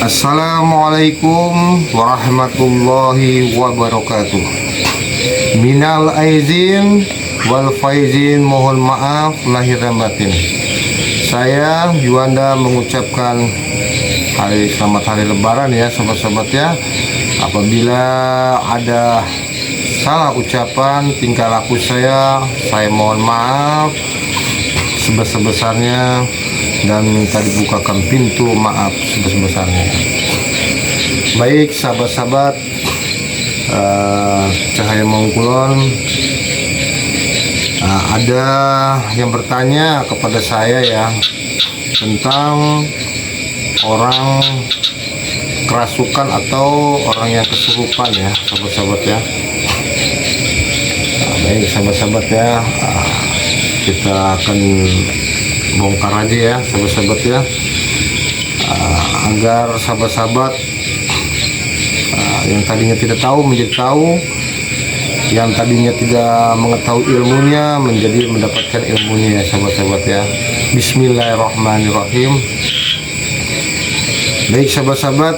Assalamualaikum warahmatullahi wabarakatuh. Minal aizin wal faizin, mohon maaf lahir dan batin. Saya Juanda mengucapkan selamat hari lebaran ya sobat-sobat ya. Apabila ada salah ucapan tingkah laku saya mohon maaf sebesar-besarnya dan minta dibukakan pintu maaf sebesar-besarnya. Baik sahabat-sahabat Cahaya Mangkulon, ada yang bertanya kepada saya ya tentang orang kerasukan atau orang yang kesurupan ya sahabat-sahabat ya. Baik sahabat-sahabat ya, kita akan bongkar aja ya sahabat-sahabat ya, agar sahabat-sahabat yang tadinya tidak tahu menjadi tahu, yang tadinya tidak mengetahui ilmunya menjadi mendapatkan ilmunya ya sahabat-sahabat ya. Bismillahirrahmanirrahim. Baik sahabat-sahabat,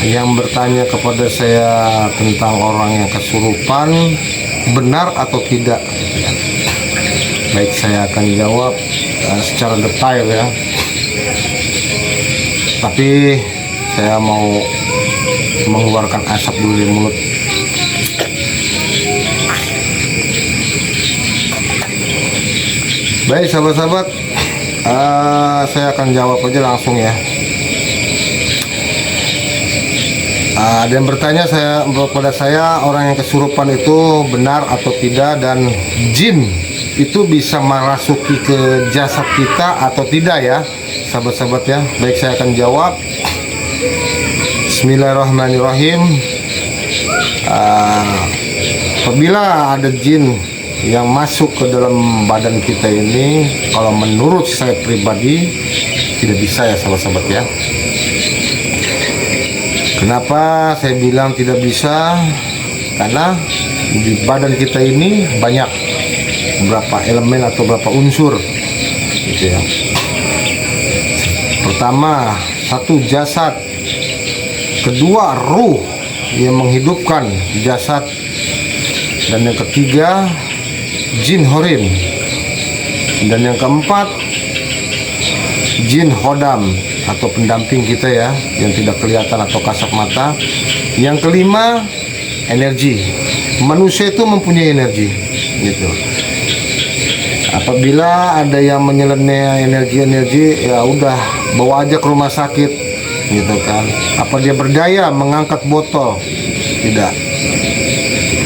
yang bertanya kepada saya tentang orang yang kesurupan, benar atau tidak? Baik, saya akan jawab secara detail ya. Tapi saya mau mengeluarkan asap dulu di mulut. Baik sahabat-sahabat, saya akan jawab aja langsung ya. Ada yang bertanya kepada saya, orang yang kesurupan itu benar atau tidak, dan jin itu bisa merasuki ke jasad kita atau tidak ya sahabat-sahabat ya. Baik, saya akan jawab. Bismillahirrahmanirrahim. Apabila ada jin yang masuk ke dalam badan kita ini, kalau menurut saya pribadi tidak bisa ya sahabat-sahabat ya. Kenapa saya bilang tidak bisa? Karena di badan kita ini banyak beberapa elemen atau beberapa unsur gitu ya. Pertama, satu jasad. Kedua, ruh yang menghidupkan jasad. Dan yang ketiga, jin horin. Dan yang keempat, jin hodam atau pendamping kita ya, yang tidak kelihatan atau kasat mata. Yang kelima, energi. Manusia itu mempunyai energi gitu. Apabila ada yang menyeleneh energi, ya udah bawa aja ke rumah sakit gitu kan. Apa dia berdaya mengangkat botol? Tidak,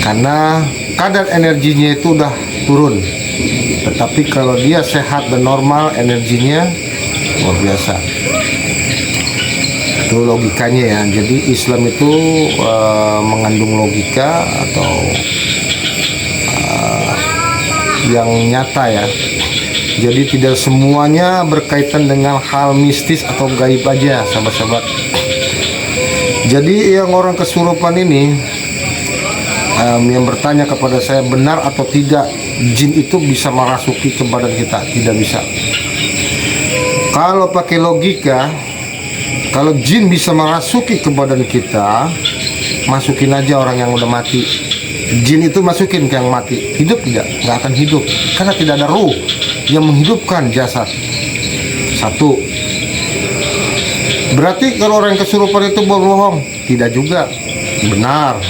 karena kadar energinya itu udah turun. Tetapi kalau dia sehat dan normal, energinya luar biasa. Itu logikanya ya. Jadi Islam itu mengandung logika atau yang nyata ya. Jadi tidak semuanya berkaitan dengan hal mistis atau gaib aja sahabat-sahabat. Jadi yang orang kesurupan ini yang bertanya kepada saya, benar atau tidak jin itu bisa merasuki ke badan kita? Tidak bisa. Kalau pakai logika, kalau jin bisa merasuki ke badan kita, masukin aja orang yang udah mati. Jin itu masukin ke yang mati, hidup tidak? Nggak akan hidup, karena tidak ada ruh yang menghidupkan jasad. Satu. Berarti kalau orang yang kesurupan itu berbohong? Tidak juga, benar.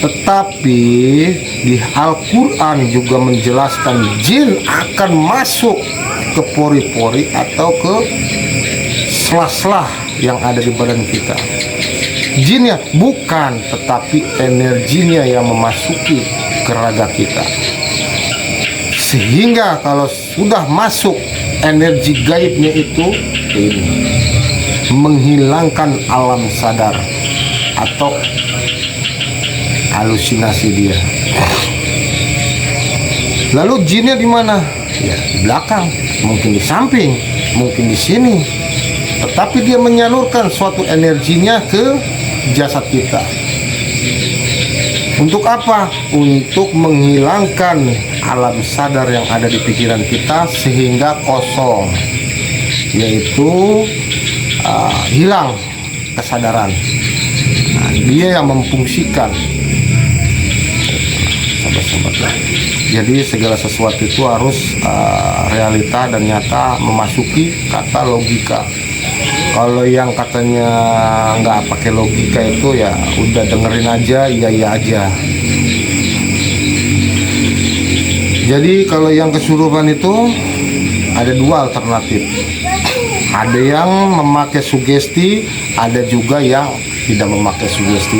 Tetapi di Al-Quran juga menjelaskan jin akan masuk ke pori-pori atau ke sela-sela yang ada di badan kita. Jinnya bukan, tetapi energinya yang memasuki ke raga kita. Sehingga kalau sudah masuk energi gaibnya itu ini menghilangkan alam sadar atau halusinasi dia. Lalu jinnya di mana? Ya di belakang, mungkin di samping, mungkin di sini. Tetapi dia menyalurkan suatu energinya ke jasad kita. Untuk apa? Untuk menghilangkan alam sadar yang ada di pikiran kita sehingga kosong. yaitu hilang kesadaran. Nah, dia yang memfungsikan, sahabat-sahabat. Jadi segala sesuatu itu harus realita dan nyata memasuki kata logika. Kalau yang katanya nggak pakai logika itu ya udah dengerin aja, iya aja. Jadi kalau yang kesurupan itu ada dua alternatif. Ada yang memakai sugesti, ada juga yang tidak memakai sugesti.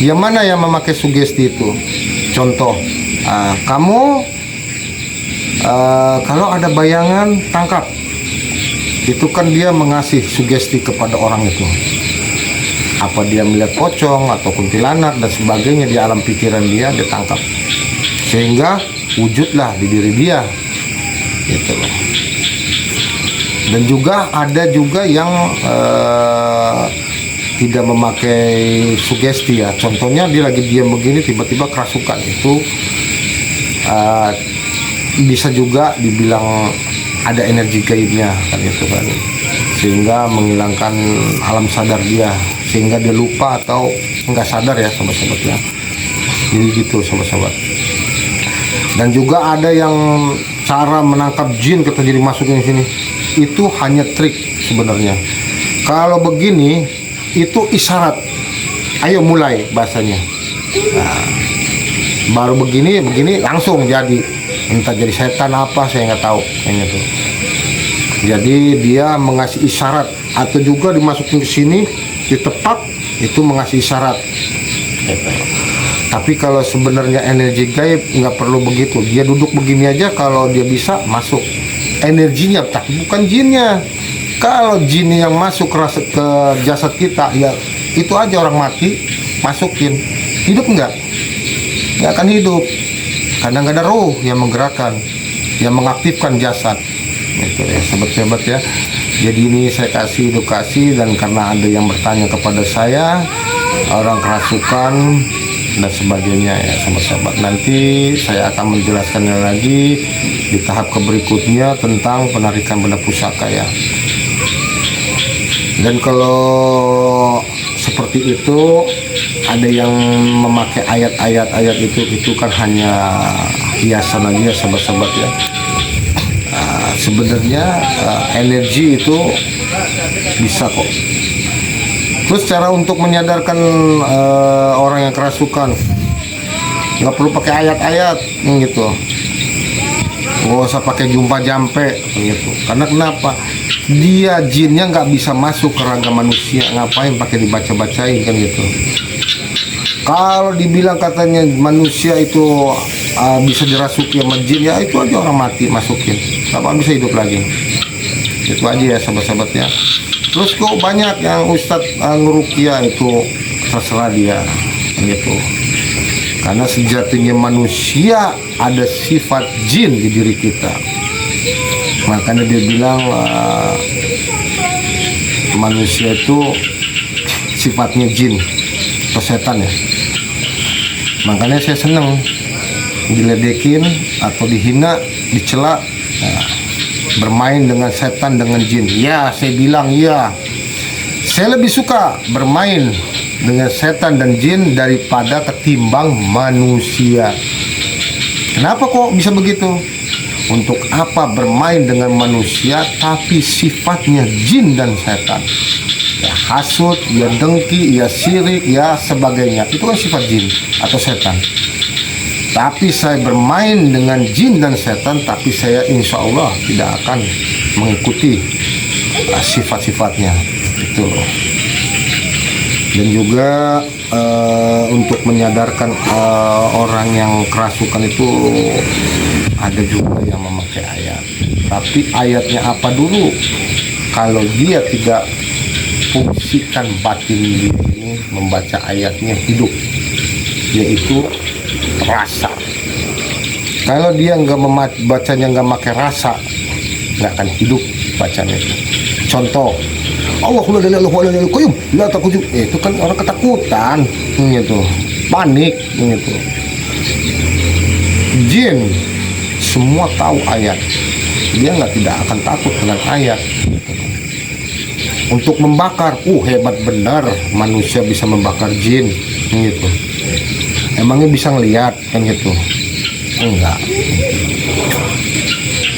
Yang mana yang memakai sugesti itu? Contoh, kamu kalau ada bayangan tangkap, itu kan dia mengasih sugesti kepada orang itu. Apa dia melihat pocong atau kuntilanak dan sebagainya di alam pikiran dia tangkap, sehingga wujudlah di diri dia, gitu loh. Dan juga ada juga yang tidak memakai sugesti ya. Contohnya dia lagi diam begini tiba-tiba kerasukan, itu bisa juga dibilang ada energi gaibnya kan, itu kan, sehingga menghilangkan alam sadar dia, sehingga dia lupa atau nggak sadar ya sobat-sobat ya. Jadi gitu sobat-sobat. Dan juga ada yang cara menangkap jin kita jadi masukin sini, itu hanya trik sebenarnya. Kalau begini itu isyarat, ayo mulai bahasanya. Nah, baru begini langsung jadi, entah jadi setan apa saya nggak tahu kayaknya tuh. Jadi dia mengasih isyarat, atau juga dimasukin ke sini ditepak, itu mengasih isyarat gitu. Tapi kalau sebenarnya energi gaib nggak perlu begitu, dia duduk begini aja kalau dia bisa masuk energinya, tapi bukan jinnya. Kalau jin yang masuk ke jasad kita ya itu aja, orang mati masukin, hidup nggak akan hidup, karena nggak ada roh yang menggerakkan, yang mengaktifkan jasad. Itu ya sahabat-sahabat ya. Jadi ini saya kasih edukasi, dan karena ada yang bertanya kepada saya, orang kerasukan dan sebagainya ya sahabat-sahabat, nanti saya akan menjelaskannya lagi di tahap berikutnya tentang penarikan benda pusaka ya. Dan kalau seperti itu ada yang memakai ayat-ayat itu kan hanya hiasan aja sahabat-sahabat ya. Sebenarnya energi itu bisa kok. Terus cara untuk menyadarkan orang yang kerasukan, nggak perlu pakai ayat-ayat gitu, nggak usah pakai jumpa jampe gitu. Karena kenapa? Dia jinnya nggak bisa masuk ke raga manusia, ngapain pakai dibaca-bacain kan gitu. Kalau dibilang katanya manusia itu bisa dirasuki sama jin, ya itu aja orang mati masukin, apa bisa hidup lagi. Itu aja ya sahabat-sahabat ya. Terus kok banyak yang ustadz ngerukia, itu terserah dia gitu. Karena sejatinya manusia ada sifat jin di diri kita. Makanya dia bilang manusia itu sifatnya jin atau setan ya. Makanya saya senang diledekin atau dihina, dicela, bermain dengan setan, dengan jin. Ya, saya bilang ya, saya lebih suka bermain dengan setan dan jin daripada ketimbang manusia. Kenapa kok bisa begitu? Untuk apa bermain dengan manusia tapi sifatnya jin dan setan? Ya hasut, ya dengki, ya sirik, ya sebagainya. Itu kan sifat jin atau setan. Tapi saya bermain dengan jin dan setan, tapi saya insya Allah tidak akan mengikuti sifat-sifatnya. Itu loh. Dan juga untuk menyadarkan orang yang kerasukan itu ada juga yang memakai ayat. Tapi ayatnya apa dulu? Kalau dia tidak fungsikan batin dia ini membaca ayatnya hidup, yaitu rasa. Kalau dia nggak bacanya nggak pakai rasa, nggak akan hidup bacanya itu. Contoh, Allahu la ilaha illa huwal qayyum la takhudhu, itu kan orang ketakutan gitu, panik gitu. Jin semua tahu ayat, dia tidak akan takut dengan ayat. untuk membakar. Hebat benar manusia bisa membakar jin gitu. Emangnya bisa ngelihat kan gitu? Enggak.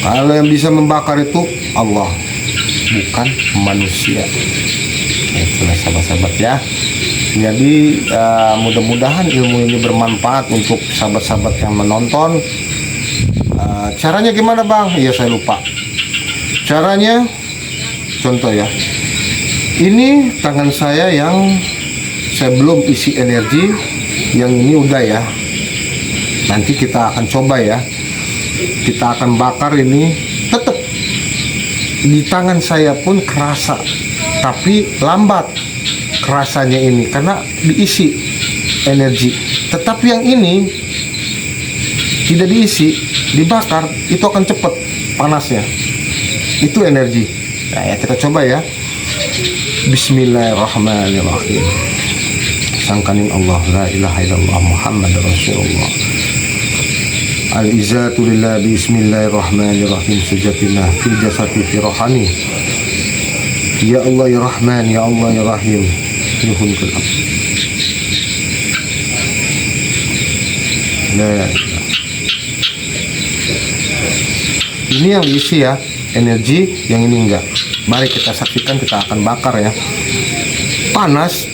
Kalau yang bisa membakar itu Allah, bukan manusia. Itulah sahabat-sahabat ya. Jadi mudah-mudahan ilmu ini bermanfaat untuk sahabat-sahabat yang menonton. Caranya gimana bang? Iya saya lupa. Caranya, contoh ya. Ini tangan saya yang saya belum isi energi, yang ini udah ya. Nanti kita akan coba ya. Kita akan bakar ini, tetap di tangan saya pun kerasa, tapi lambat kerasanya ini karena diisi energi. Tetapi yang ini tidak diisi, dibakar, itu akan cepat panasnya. Itu energi. Nah ya, kita coba ya. Bismillahirrahmanirrahim. Sangkanin Allah, la ilaha illallah Muhammad Rasulullah. Al-izatu lillah, bismillahirrahmanirrahim. Sujatillah fil jasati fi rohani. Ya Allah ya Rahman, ya Allah ya Rahim. Yuhun kelab. Nah, ini yang diisi ya, energi, yang ini enggak. Mari kita saksikan, kita akan bakar ya. Panas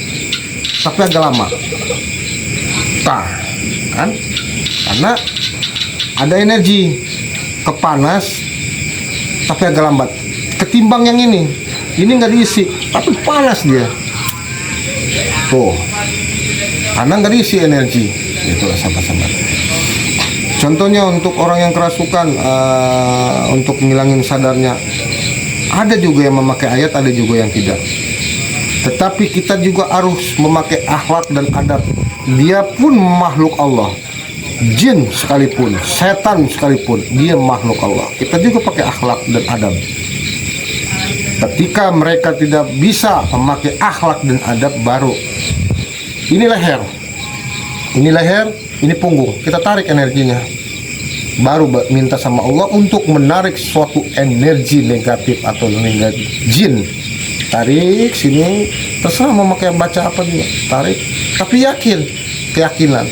tapi agak lama. Kan? Karena ada energi, kepanas tapi agak lambat. Ketimbang yang ini nggak diisi tapi panas dia. Tuh, karena nggak diisi energi. Itulah sahabat-sahabat. Contohnya untuk orang yang kerasukan, untuk ngilangin sadarnya, ada juga yang memakai ayat, ada juga yang tidak. Tetapi kita juga harus memakai akhlak dan adab. Dia pun makhluk Allah, jin sekalipun, setan sekalipun, dia makhluk Allah. Kita juga pakai akhlak dan adab. Ketika mereka tidak bisa memakai akhlak dan adab, baru ini leher, ini punggung, kita tarik energinya, baru minta sama Allah untuk menarik suatu energi negatif atau negatif jin. Tarik sini, terserah mau pakai baca apa juga, tarik, tapi yakin, keyakinan,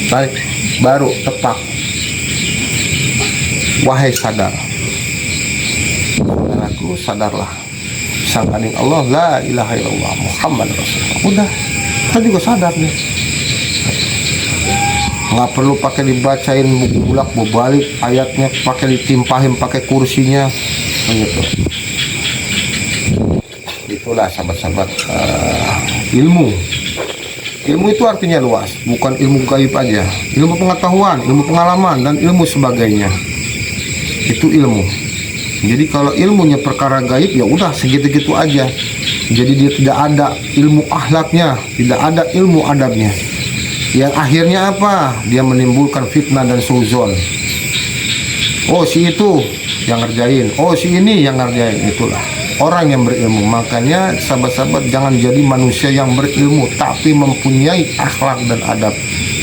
tarik, baru tepak. Wahai sadar, saudaraku sadarlah, sangkaning Allah, la ilaha illallah Muhammad Rasulullah. Udah, kita juga sadar nih. Nggak perlu pakai dibacain buku bulak balik ayatnya, pakai ditimpahin pakai kursinya gitu. Itulah sahabat-sahabat, ilmu itu artinya luas, bukan ilmu gaib aja, ilmu pengetahuan, ilmu pengalaman, dan ilmu sebagainya. Itu ilmu. Jadi kalau ilmunya perkara gaib, ya udah segitu-gitu aja. Jadi dia tidak ada ilmu akhlaknya, tidak ada ilmu adabnya. Yang akhirnya apa? Dia menimbulkan fitnah dan suuzon. Oh si itu yang ngerjain, oh si ini yang ngerjain. Itulah orang yang berilmu. Makanya sahabat-sahabat, jangan jadi manusia yang berilmu tapi mempunyai akhlak dan adab.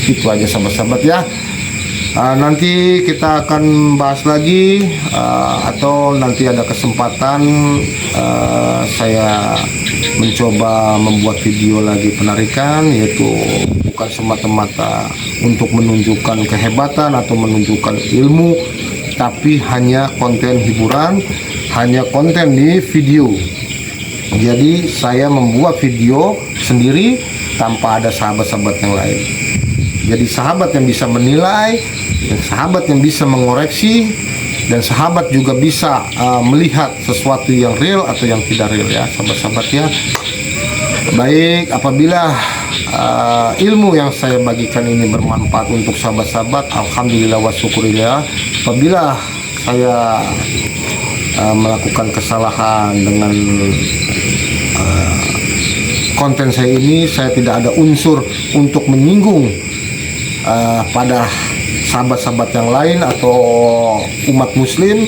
Itu aja sahabat-sahabat ya. Nanti kita akan bahas lagi, atau nanti ada kesempatan saya mencoba membuat video lagi penarikan, yaitu bukan semata-mata untuk menunjukkan kehebatan atau menunjukkan ilmu, tapi hanya konten hiburan, hanya konten di video. Jadi saya membuat video sendiri tanpa ada sahabat-sahabat yang lain. Jadi sahabat yang bisa menilai, dan sahabat yang bisa mengoreksi, dan sahabat juga bisa melihat sesuatu yang real atau yang tidak real ya sahabat-sahabat ya. Baik, apabila ilmu yang saya bagikan ini bermanfaat untuk sahabat-sahabat, alhamdulillah wa syukurillah. Apabila saya melakukan kesalahan dengan konten saya ini, saya tidak ada unsur untuk menyinggung pada sahabat-sahabat yang lain atau umat muslim,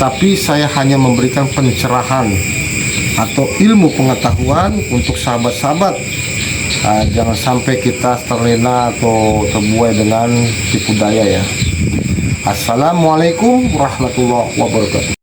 tapi saya hanya memberikan pencerahan atau ilmu pengetahuan untuk sahabat-sahabat. Jangan sampai kita terlena atau terbuai dengan tipu daya ya. Assalamualaikum warahmatullahi wabarakatuh.